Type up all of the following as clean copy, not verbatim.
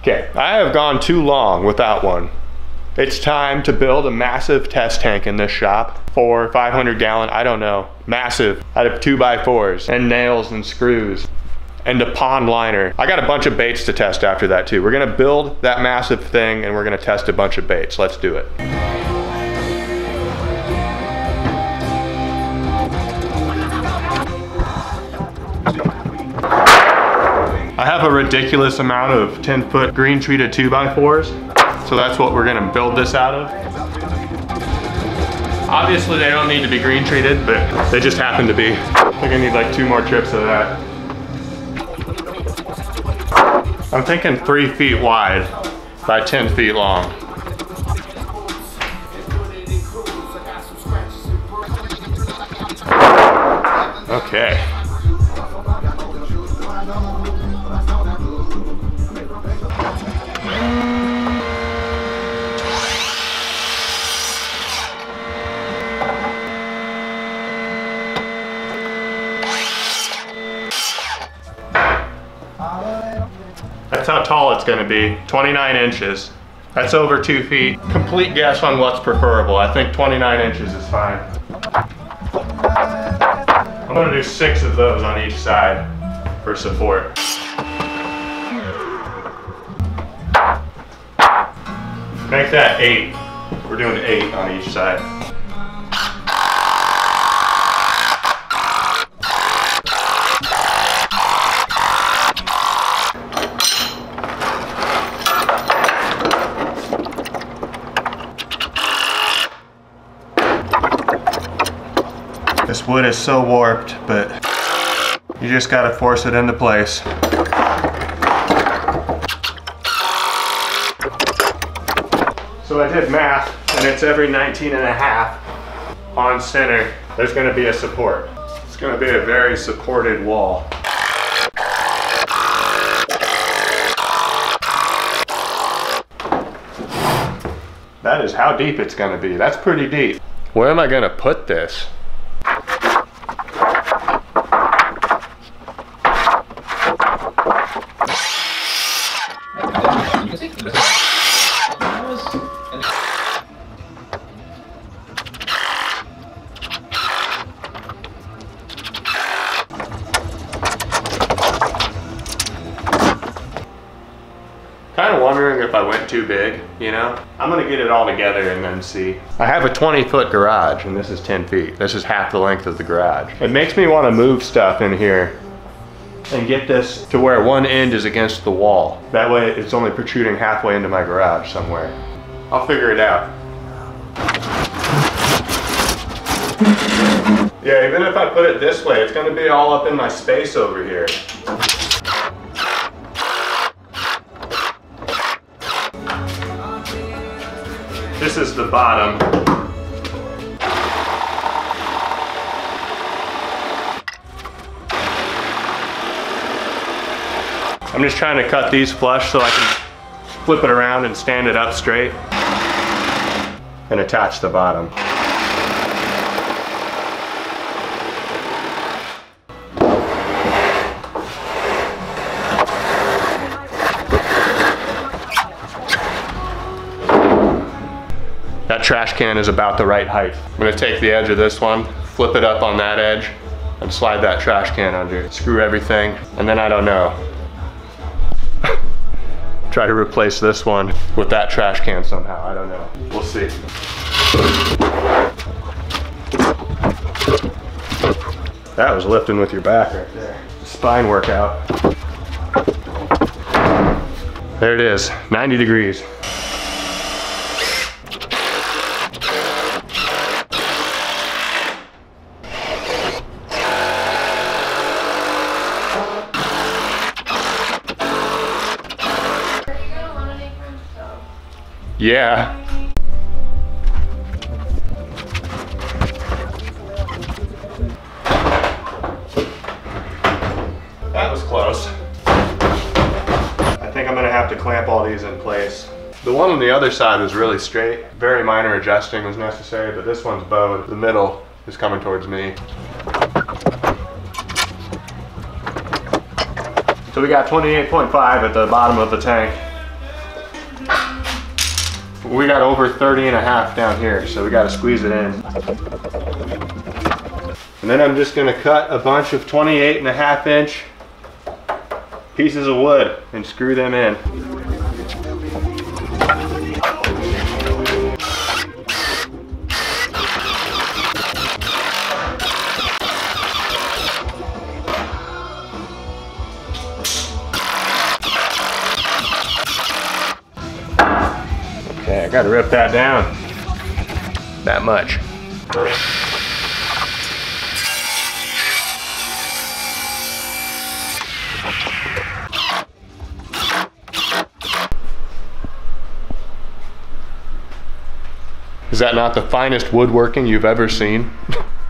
Okay, I have gone too long without one. It's time to build a massive test tank in this shop. 400, 500 gallon, I don't know. Massive, out of 2x4s and nails and screws and a pond liner. I got a bunch of baits to test after that too. We're gonna build that massive thing and we're gonna test a bunch of baits. Let's do it. I have a ridiculous amount of 10-foot green treated 2x4s. So that's what we're gonna build this out of. Obviously they don't need to be green treated, but they just happen to be. I think I need like 2 more trips of that. I'm thinking 3 feet wide by 10 feet long. Okay. That's how tall it's gonna be, 29 inches. That's over 2 feet. Complete guess on what's preferable. I think 29 inches is fine. I'm gonna do 6 of those on each side for support. Make that 8. We're doing 8 on each side. This wood is so warped, but you just gotta force it into place. So I did math, and it's every 19.5 on center. There's gonna be a support. It's gonna be a very supported wall. That is how deep it's gonna be. That's pretty deep. Where am I gonna put this? Kind of wondering if I went too big, you know? I'm gonna get it all together and then see. I have a 20-foot garage and this is 10 feet. This is half the length of the garage. It makes me want to move stuff in here and get this to where one end is against the wall. That way it's only protruding halfway into my garage somewhere. I'll figure it out. Yeah, even if I put it this way, it's gonna be all up in my space over here. This is the bottom. I'm just trying to cut these flush so I can flip it around and stand it up straight and attach the bottom. That trash can is about the right height. I'm gonna take the edge of this one, flip it up on that edge, and slide that trash can under. Screw everything, and then I don't know. Try to replace this one with that trash can somehow, I don't know. We'll see. That was lifting with your back right there. Spine workout. There it is, 90 degrees. Yeah. That was close. I think I'm gonna have to clamp all these in place. The one on the other side was really straight. Very minor adjusting was necessary, but this one's bowed. The middle is coming towards me. So we got 28.5 at the bottom of the tank. We got over 30.5 down here, so we gotta squeeze it in. And then I'm just gonna cut a bunch of 28.5 inch pieces of wood and screw them in. Okay, I gotta rip that down. That much. Is that not the finest woodworking you've ever seen?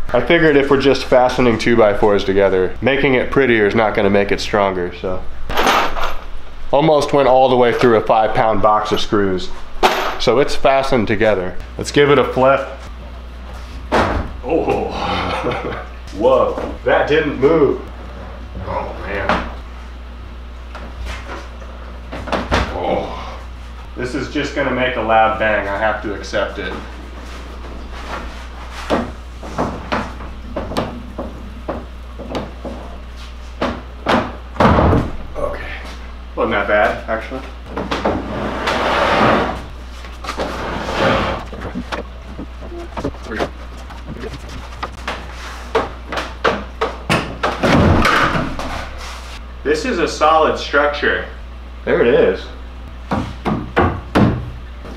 I figured if we're just fastening 2x4s together, making it prettier is not gonna make it stronger, so. Almost went all the way through a 5-pound box of screws. So it's fastened together. Let's give it a flip. Oh, whoa, that didn't move. Oh man. Oh, this is just gonna make a loud bang. I have to accept it. Okay, wasn't that bad, actually. This is a solid structure. There it is.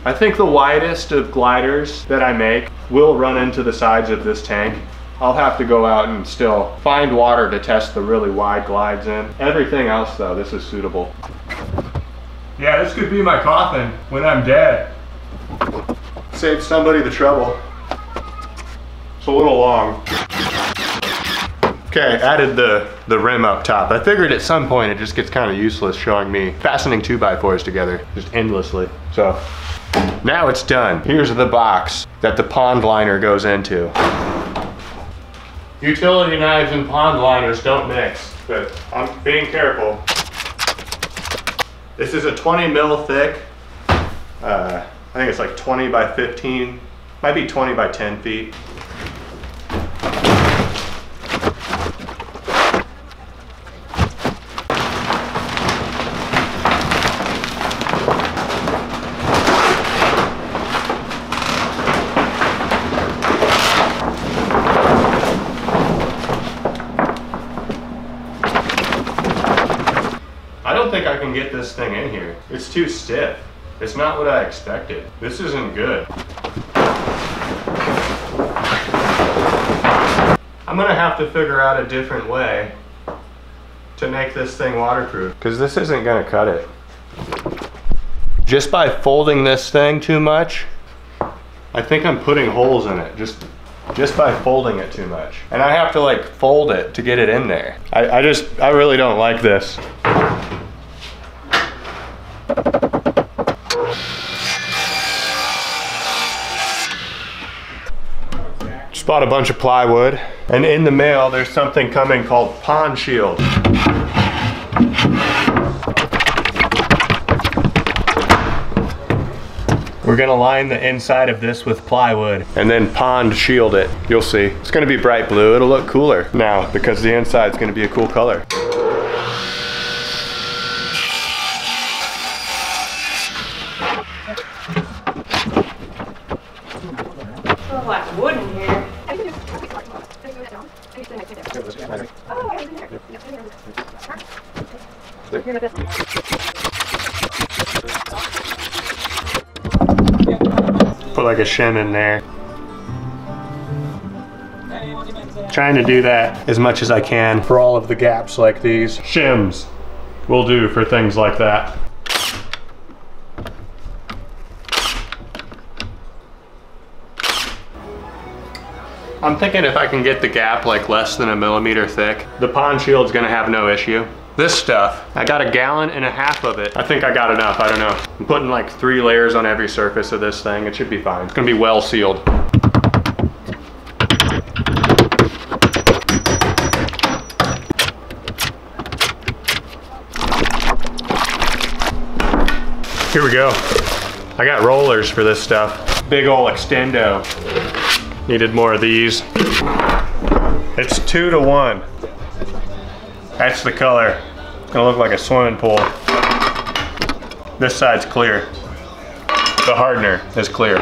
I think the widest of gliders that I make will run into the sides of this tank. I'll have to go out and still find water to test the really wide glides in. Everything else though, this is suitable. Yeah, this could be my coffin when I'm dead. Save somebody the trouble. It's a little long. Okay, added the rim up top. I figured at some point it just gets kind of useless showing me fastening 2x4s together just endlessly. So now it's done. Here's the box that the pond liner goes into. Utility knives and pond liners don't mix, but I'm being careful. This is a 20 mil thick. I think it's like 20 by 15, might be 20 by 10 feet. I don't think I can get this thing in here. It's too stiff. It's not what I expected. This isn't good. I'm gonna have to figure out a different way to make this thing waterproof, because this isn't gonna cut it. Just by folding this thing too much, I think I'm putting holes in it, just by folding it too much. And I have to like fold it to get it in there. I really don't like this. Just bought a bunch of plywood, and in the mail there's something coming called Pond Shield. We're gonna line the inside of this with plywood and then pond shield it. You'll see. It's gonna be bright blue. It'll look cooler now because the inside's gonna be a cool color. Smells like wood in here. Put like a shim in there. Trying to do that as much as I can for all of the gaps like these. Shims will do for things like that. I'm thinking if I can get the gap like less than 1 millimeter thick, the pond shield's gonna have no issue. This stuff, I got 1.5 gallons of it. I think I got enough, I don't know. I'm putting like 3 layers on every surface of this thing. It should be fine. It's gonna be well sealed. Here we go. I got rollers for this stuff. Big ol' extendo. Needed more of these. It's 2 to 1. That's the color. It's gonna look like a swimming pool. This side's clear. The hardener is clear.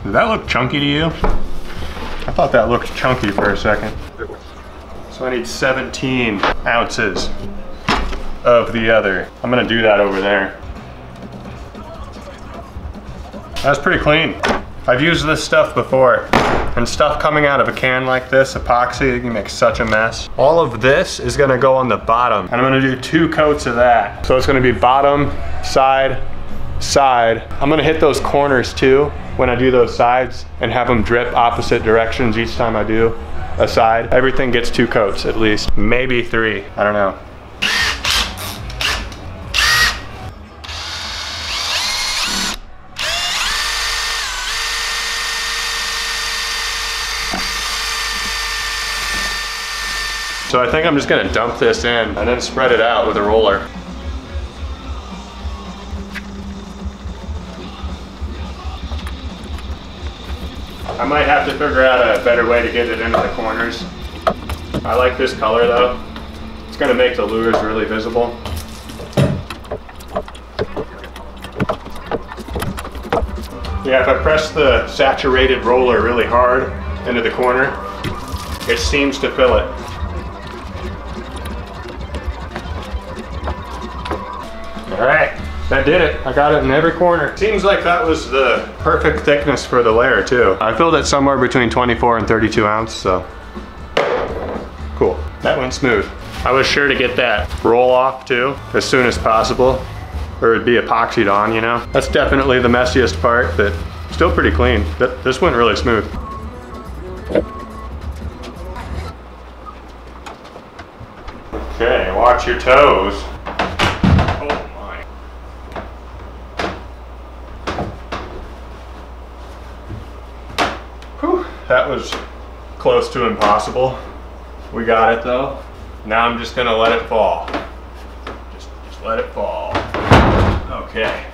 Did that look chunky to you? I thought that looked chunky for a second. So I need 17 ounces of the other. I'm gonna do that over there. That's pretty clean. I've used this stuff before, and stuff coming out of a can like this, epoxy, you can make such a mess. All of this is gonna go on the bottom, and I'm gonna do 2 coats of that. So it's gonna be bottom, side, side. I'm gonna hit those corners too when I do those sides and have them drip opposite directions each time I do a side. Everything gets 2 coats at least, maybe 3, I don't know. So I think I'm just gonna dump this in and then spread it out with a roller. I might have to figure out a better way to get it into the corners. I like this color though. It's gonna make the lures really visible. Yeah, if I press the saturated roller really hard into the corner, it seems to fill it. All right, that did it. I got it in every corner. Seems like that was the perfect thickness for the layer too. I filled it somewhere between 24 and 32 ounce, so cool. That went smooth. I was sure to get that roll off too as soon as possible, or it'd be epoxied on, you know? That's definitely the messiest part, but still pretty clean. This went really smooth. Okay, watch your toes. That was close to impossible. We got it though. Now I'm just gonna let it fall. Just let it fall. Okay.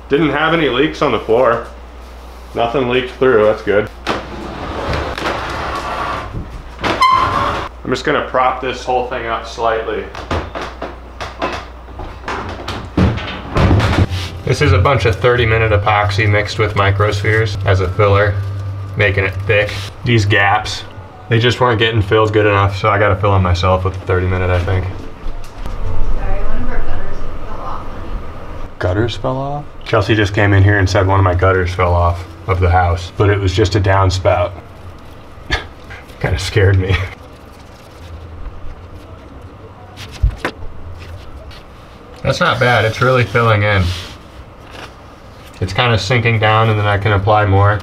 Didn't have any leaks on the floor. Nothing leaked through, that's good. I'm just gonna prop this whole thing up slightly. This is a bunch of 30-minute epoxy mixed with microspheres as a filler, making it thick. These gaps, they just weren't getting filled good enough, so I gotta fill them myself with the 30-minute, I think. Sorry, one of our gutters fell off. Gutters fell off? Chelsea just came in here and said one of my gutters fell off of the house, but it was just a downspout. Kind of scared me. That's not bad, it's really filling in. It's kind of sinking down and then I can apply more.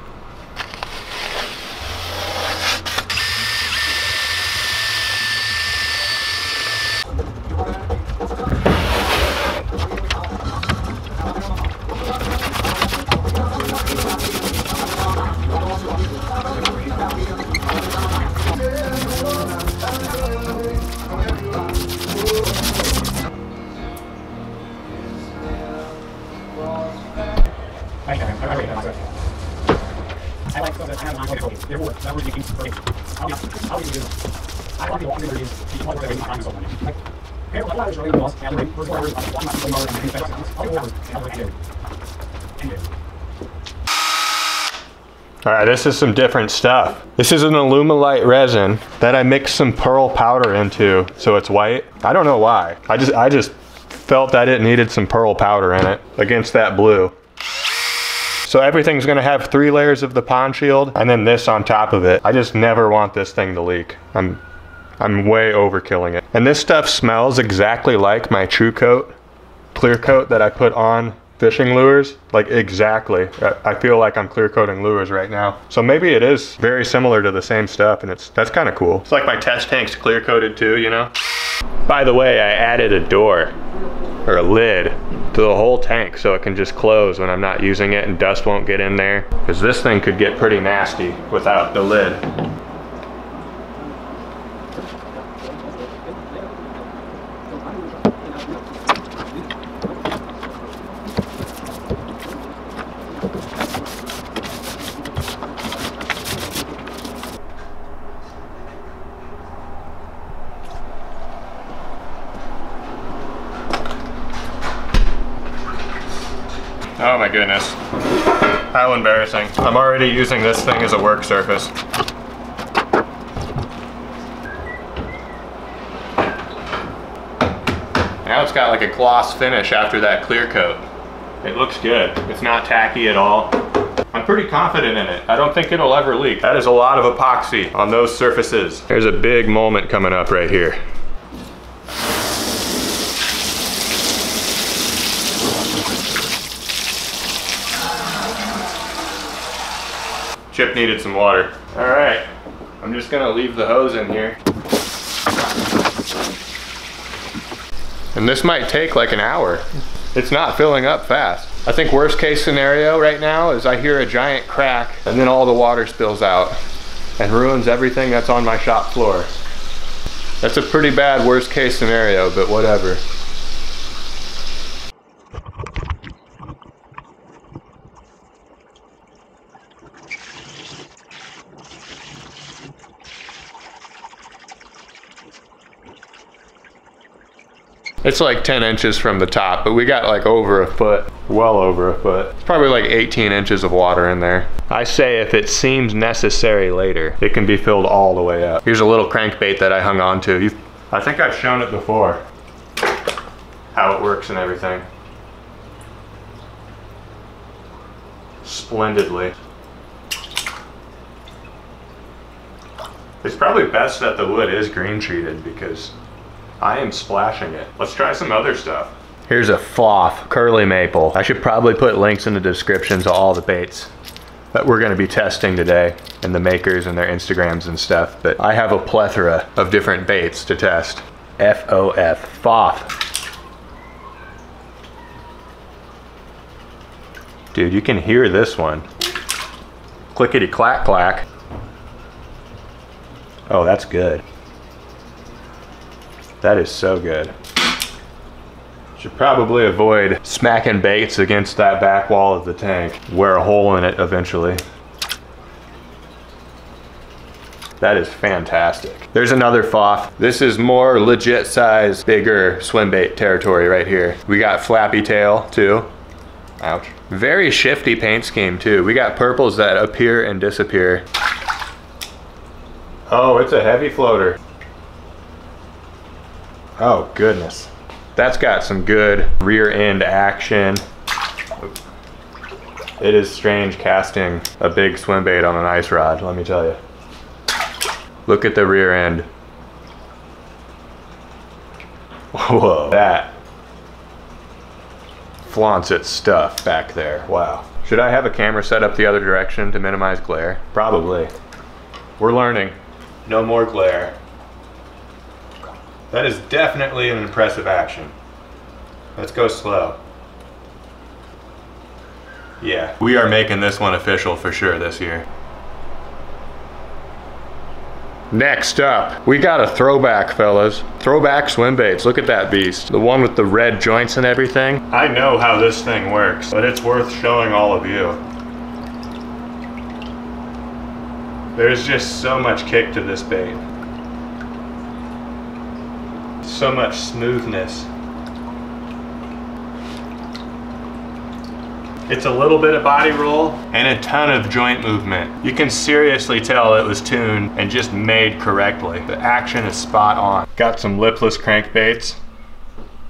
Alright, this is some different stuff. This is an Alumilite resin that I mixed some pearl powder into so it's white. I don't know why. I just felt that it needed some pearl powder in it against that blue. So everything's gonna have 3 layers of the pond shield and then this on top of it. I just never want this thing to leak. I'm way overkilling it. And this stuff smells exactly like my True Coat, clear coat that I put on fishing lures, like exactly. I feel like I'm clear coating lures right now. So maybe it is very similar to the same stuff and that's kind of cool. It's like my test tank's clear coated too, you know? By the way, I added a door or a lid to the whole tank so it can just close when I'm not using it and dust won't get in there. Because this thing could get pretty nasty without the lid. Oh my goodness. How embarrassing. I'm already using this thing as a work surface. Now it's got like a gloss finish after that clear coat. It looks good. It's not tacky at all. I'm pretty confident in it. I don't think it'll ever leak. That is a lot of epoxy on those surfaces. There's a big moment coming up right here. Chip needed some water. All right, I'm just gonna leave the hose in here. And this might take like an hour. It's not filling up fast. I think worst case scenario right now is I hear a giant crack and then all the water spills out and ruins everything that's on my shop floor. That's a pretty bad worst case scenario, but whatever. It's like 10 inches from the top, but we got like over a foot, well over a foot. It's probably like 18 inches of water in there. I say if it seems necessary later, it can be filled all the way up. Here's a little crankbait that I hung on to. I think I've shown it before, how it works and everything. Splendidly. It's probably best that the wood is green treated because I am splashing it. Let's try some other stuff. Here's a FOF, curly maple. I should probably put links in the description to all the baits that we're gonna be testing today and the makers and their Instagrams and stuff, but I have a plethora of different baits to test. FOF, FOF. Dude, you can hear this one. Clickety clack clack. Oh, that's good. That is so good. Should probably avoid smacking baits against that back wall of the tank. Wear a hole in it eventually. That is fantastic. There's another FOF. This is more legit size, bigger swim bait territory right here. We got flappy tail too. Ouch. Very shifty paint scheme too. We got purples that appear and disappear. Oh, it's a heavy floater. Oh goodness. That's got some good rear end action. It is strange casting a big swim bait on an ice rod, let me tell you. Look at the rear end. Whoa, that flaunts its stuff back there, wow. Should I have a camera set up the other direction to minimize glare? Probably. We're learning. No more glare. That is definitely an impressive action. Let's go slow. Yeah, we are making this one official for sure this year. Next up, we got a throwback, fellas. Throwback swim baits. Look at that beast. The one with the red joints and everything. I know how this thing works, but it's worth showing all of you. There's just so much kick to this bait. So much smoothness. It's a little bit of body roll and a ton of joint movement. You can seriously tell it was tuned and just made correctly. The action is spot on. Got some lipless crankbaits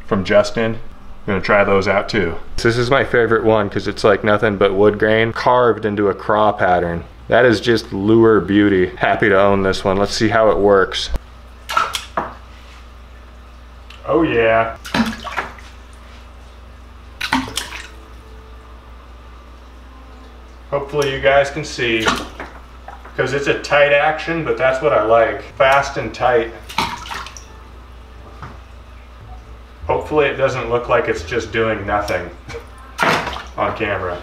from Justin. I'm gonna try those out too. This is my favorite one because it's like nothing but wood grain carved into a craw pattern. That is just lure beauty. Happy to own this one. Let's see how it works. Oh yeah. Hopefully you guys can see, because it's a tight action, but that's what I like. Fast and tight. Hopefully it doesn't look like it's just doing nothing on camera.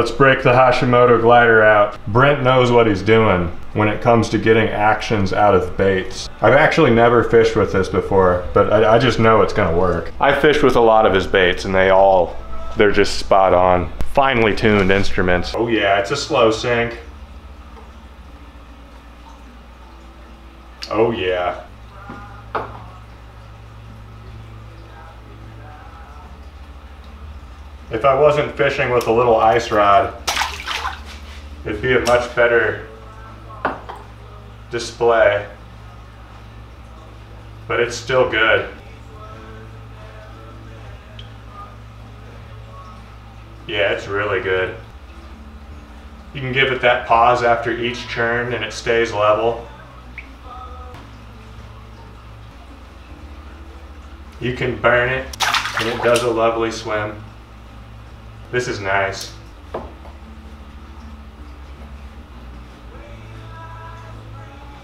Let's break the Hashimoto glider out. Brent knows what he's doing when it comes to getting actions out of baits. I've actually never fished with this before, but I just know it's gonna work. I fished with a lot of his baits and they're just spot on. Finely tuned instruments. Oh yeah, it's a slow sink. Oh yeah. If I wasn't fishing with a little ice rod, it'd be a much better display. But it's still good. Yeah, it's really good. You can give it that pause after each churn and it stays level. You can burn it and it does a lovely swim. This is nice.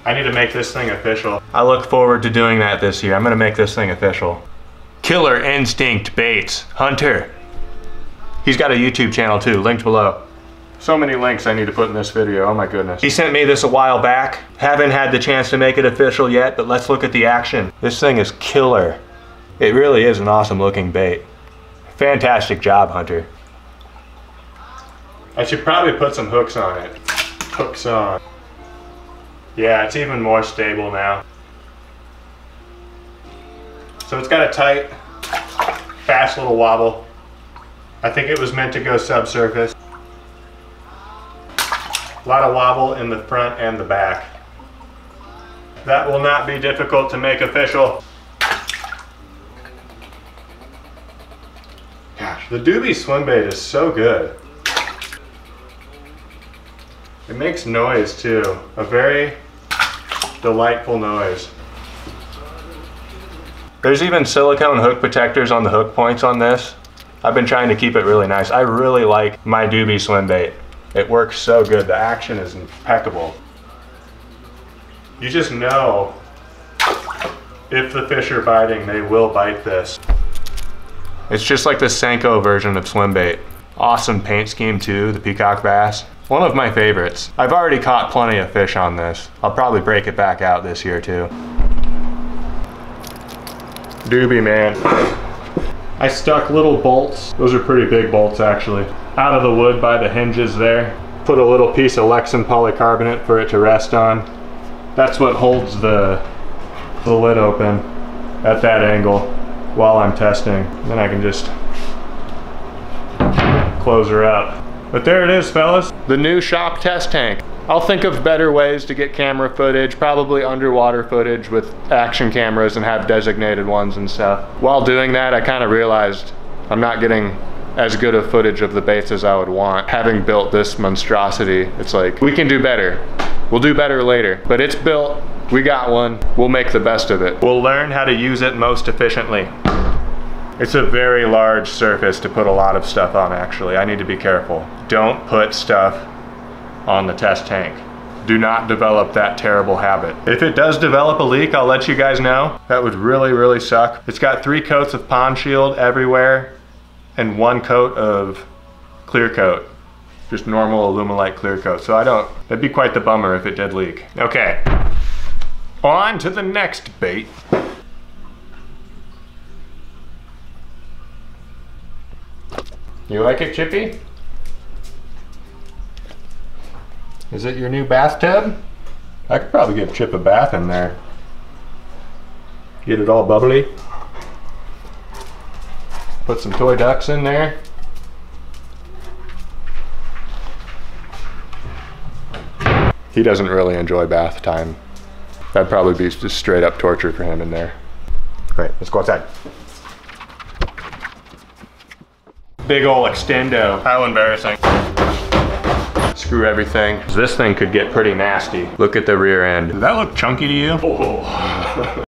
I need to make this thing official. I look forward to doing that this year. I'm gonna make this thing official. Killer Instinct Baits, Hunter. He's got a YouTube channel too, linked below. So many links I need to put in this video, oh my goodness. He sent me this a while back. Haven't had the chance to make it official yet, but let's look at the action. This thing is killer. It really is an awesome looking bait. Fantastic job, Hunter. I should probably put some hooks on it. Hooks on. Yeah, it's even more stable now. So it's got a tight, fast little wobble. I think it was meant to go subsurface. A lot of wobble in the front and the back. That will not be difficult to make official. Gosh, the DUBY swim bait is so good. It makes noise too, a very delightful noise. There's even silicone hook protectors on the hook points on this. I've been trying to keep it really nice. I really like my DUBY swim bait. It works so good, the action is impeccable. You just know if the fish are biting, they will bite this. It's just like the Senko version of swim bait. Awesome paint scheme too, the peacock bass. One of my favorites. I've already caught plenty of fish on this. I'll probably break it back out this year too. DUBY, man. I stuck little bolts, those are pretty big bolts actually, out of the wood by the hinges there. Put a little piece of Lexan polycarbonate for it to rest on. That's what holds the lid open at that angle while I'm testing. Then I can just close her up. But there it is, fellas. The new shop test tank. I'll think of better ways to get camera footage, probably underwater footage with action cameras and have designated ones and stuff. While doing that, I kind of realized I'm not getting as good of footage of the baits as I would want. Having built this monstrosity, it's like, we can do better. We'll do better later. But it's built, we got one, we'll make the best of it. We'll learn how to use it most efficiently. It's a very large surface to put a lot of stuff on actually. I need to be careful. Don't put stuff on the test tank. Do not develop that terrible habit. If it does develop a leak, I'll let you guys know. That would really, really suck. It's got 3 coats of pond shield everywhere and 1 coat of clear coat. Just normal Alumilite clear coat. So that'd be quite the bummer if it did leak. Okay, on to the next bait. You like it, Chippy? Is it your new bathtub? I could probably give Chip a bath in there. Get it all bubbly. Put some toy ducks in there. He doesn't really enjoy bath time. That'd probably be just straight up torture for him in there. Great, let's go outside. Big ol' extendo. How embarrassing. Screw everything. This thing could get pretty nasty. Look at the rear end. Does that look chunky to you? Oh.